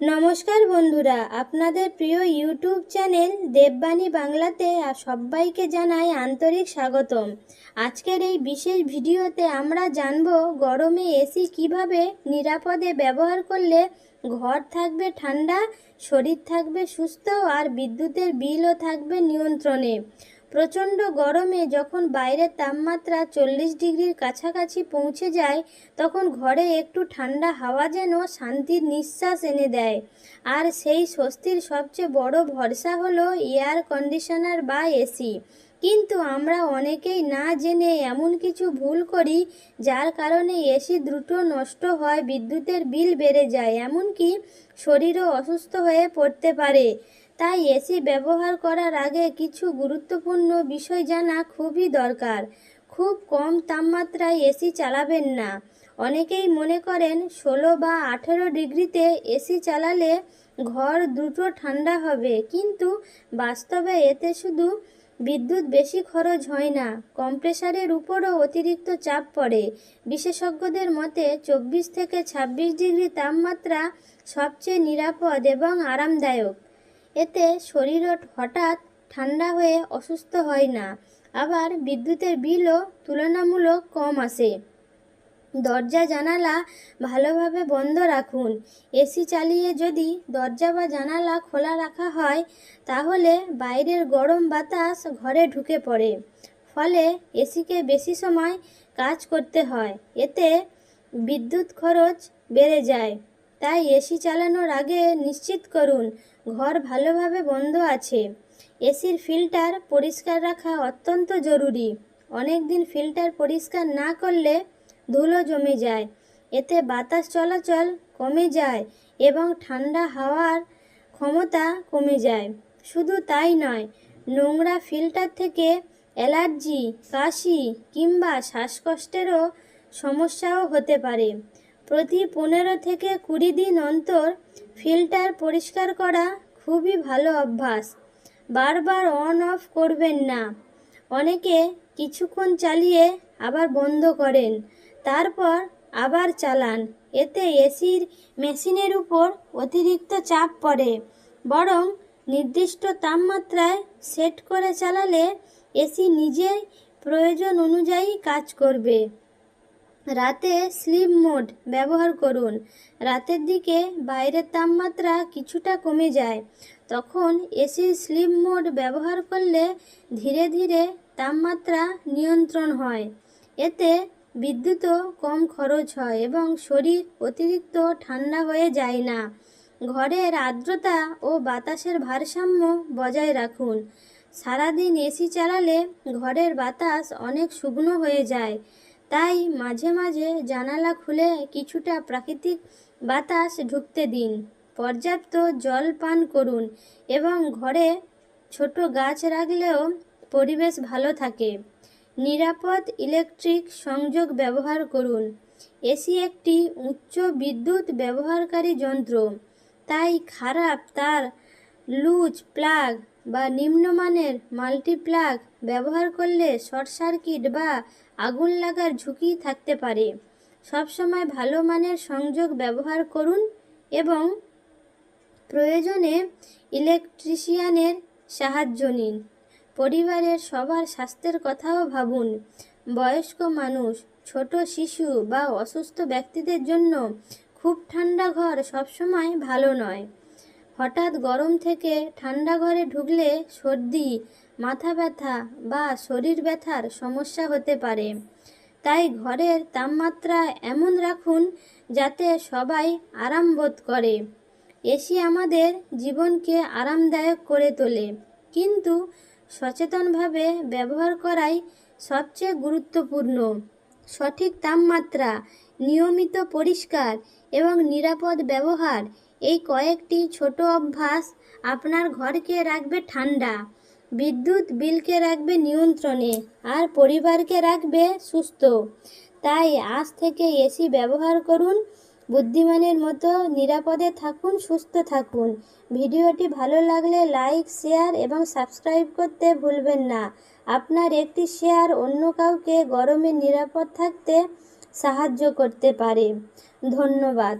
নমস্কার বন্ধুরা, আপনাদের প্রিয় ইউটিউব চ্যানেল দেববাণী বাংলাতে সবাইকে জানাই আন্তরিক স্বাগতম। আজকের এই বিশেষ ভিডিওতে আমরা জানব গরমে এসি কিভাবে নিরাপদে ব্যবহার করলে ঘর থাকবে ঠান্ডা, শরীর থাকবে সুস্থ আর বিদ্যুতের বিলও থাকবে নিয়ন্ত্রণে। প্রচণ্ড গরমে যখন বাইরের তাপমাত্রা 40 ডিগ্রির কাছাকাছি পৌঁছে যায়, তখন ঘরে একটু ঠান্ডা হাওয়া যেন শান্তির নিঃশ্বাস এনে দেয়। আর সেই স্বস্তির সবচেয়ে বড় ভরসা হলো এয়ার কন্ডিশনার বা এসি। কিন্তু আমরা অনেকেই না জেনে এমন কিছু ভুল করি যার কারণে এসি দ্রুত নষ্ট হয়, বিদ্যুতের বিল বেড়ে যায়, এমনকি শরীরও অসুস্থ হয়ে পড়তে পারে। তাই এসি ব্যবহার করার আগে কিছু গুরুত্বপূর্ণ বিষয় জানা খুবই দরকার। খুব কম তাপমাত্রায় এসি চালাবেন না। অনেকেই মনে করেন 16 বা 18 ডিগ্রিতে এসি চালালে ঘর দ্রুত ঠান্ডা হবে, কিন্তু বাস্তবে এতে শুধু বিদ্যুৎ বেশি খরচ হয় না, কম্প্রেসারের উপরও অতিরিক্ত চাপ পড়ে। বিশেষজ্ঞদের মতে 24 থেকে 26 ডিগ্রি তাপমাত্রা সবচেয়ে নিরাপদ এবং আরামদায়ক। এতে শরীরও হঠাৎ ঠান্ডা হয়ে অসুস্থ হয় না, আবার বিদ্যুতের বিলও তুলনামূলক কম আসে। দরজা জানালা ভালোভাবে বন্ধ রাখুন। এসি চালিয়ে যদি দরজা বা জানালা খোলা রাখা হয়, তাহলে বাইরের গরম বাতাস ঘরে ঢুকে পড়ে, ফলে এসিকে বেশি সময় কাজ করতে হয়। এতে বিদ্যুৎ খরচ বেড়ে যায়। তাই এসি চালানোর আগে নিশ্চিত করুন ঘর ভালোভাবে বন্ধ আছে। এসির ফিল্টার পরিষ্কার রাখা অত্যন্ত জরুরি। অনেক দিন ফিল্টার পরিষ্কার না করলে ধুলো জমে যায়, এতে বাতাস চলাচল কমে যায় এবং ঠান্ডা হাওয়ার ক্ষমতা কমে যায়। শুধু তাই নয়, নোংরা ফিল্টার থেকে অ্যালার্জি, কাশি কিংবা শ্বাসকষ্টেরও সমস্যাও হতে পারে। প্রতি 15 থেকে 20 দিন অন্তর ফিল্টার পরিষ্কার করা খুবই ভালো অভ্যাস। বারবার অন অফ করবেন না। অনেকে কিছুক্ষণ চালিয়ে আবার বন্ধ করেন, তারপর আবার চালান। এতে এসির মেশিনের উপর অতিরিক্ত চাপ পড়ে। বরং নির্দিষ্ট তাপমাত্রায় সেট করে চালালে এসি নিজের প্রয়োজন অনুযায়ী কাজ করবে। রাতে স্লিপ মোড ব্যবহার করুন। রাতের দিকে বাইরের তাপমাত্রা কিছুটা কমে যায়, তখন এসির স্লিপ মোড ব্যবহার করলে ধীরে ধীরে তাপমাত্রা নিয়ন্ত্রণ হয়। এতে বিদ্যুৎও কম খরচ হয় এবং শরীর অতিরিক্ত ঠান্ডা হয়ে যায় না। ঘরের আর্দ্রতা ও বাতাসের ভারসাম্য বজায় রাখুন। সারাদিন এসি চালালে ঘরের বাতাস অনেক শুকনো হয়ে যায়, তাই মাঝে মাঝে জানালা খুলে কিছুটা প্রাকৃতিক বাতাস ঢুকতে দিন। পর্যাপ্ত জল পান করুন এবং ঘরে ছোট গাছ রাখলেও পরিবেশ ভালো থাকে। নিরাপদ ইলেকট্রিক সংযোগ ব্যবহার করুন। এসি একটি উচ্চ বিদ্যুৎ ব্যবহারকারী যন্ত্র, তাই খারাপ তার, লুজ প্লাগ বা নিম্নমানের মাল্টিপ্লাগ ব্যবহার করলে শর্ট সার্কিট বা আগুন লাগার ঝুঁকি থাকতে পারে। সবসময় ভালো মানের সংযোগ ব্যবহার করুন এবং প্রয়োজনে ইলেকট্রিশিয়ানের সাহায্য নিন। পরিবারের সবার স্বাস্থ্যের কথাও ভাবুন। বয়স্ক মানুষ, ছোট শিশু বা অসুস্থ ব্যক্তিদের জন্য খুব ঠান্ডা ঘর সবসময় ভালো নয়। হঠাৎ গরম থেকে ঠান্ডা ঘরে ঢুকলে সর্দি, মাথা ব্যথা বা শরীর ব্যথার সমস্যা হতে পারে। তাই ঘরের তাপমাত্রা এমন রাখুন যাতে সবাই আরাম বোধ করে। এসি আমাদের জীবনকে আরামদায়ক করে তোলে, কিন্তু সচেতনভাবে ব্যবহার করাই সবচেয়ে গুরুত্বপূর্ণ। সঠিক তাপমাত্রা, নিয়মিত পরিষ্কার এবং নিরাপদ ব্যবহার, এই কয়েকটি ছোট অভ্যাস আপনার ঘরকে রাখবে ঠান্ডা, বিদ্যুৎ বিলকে রাখবে নিয়ন্ত্রণে আর পরিবারকে রাখবে সুস্থ। তাই আজ থেকে এসি ব্যবহার করুন বুদ্ধিমানের মতো, নিরাপদে থাকুন, সুস্থ থাকুন। ভিডিওটি ভালো লাগলে লাইক, শেয়ার এবং সাবস্ক্রাইব করতে ভুলবেন না। আপনার একটি শেয়ার অন্য কাউকে গরমে নিরাপদ থাকতে সাহায্য করতে পারে। ধন্যবাদ।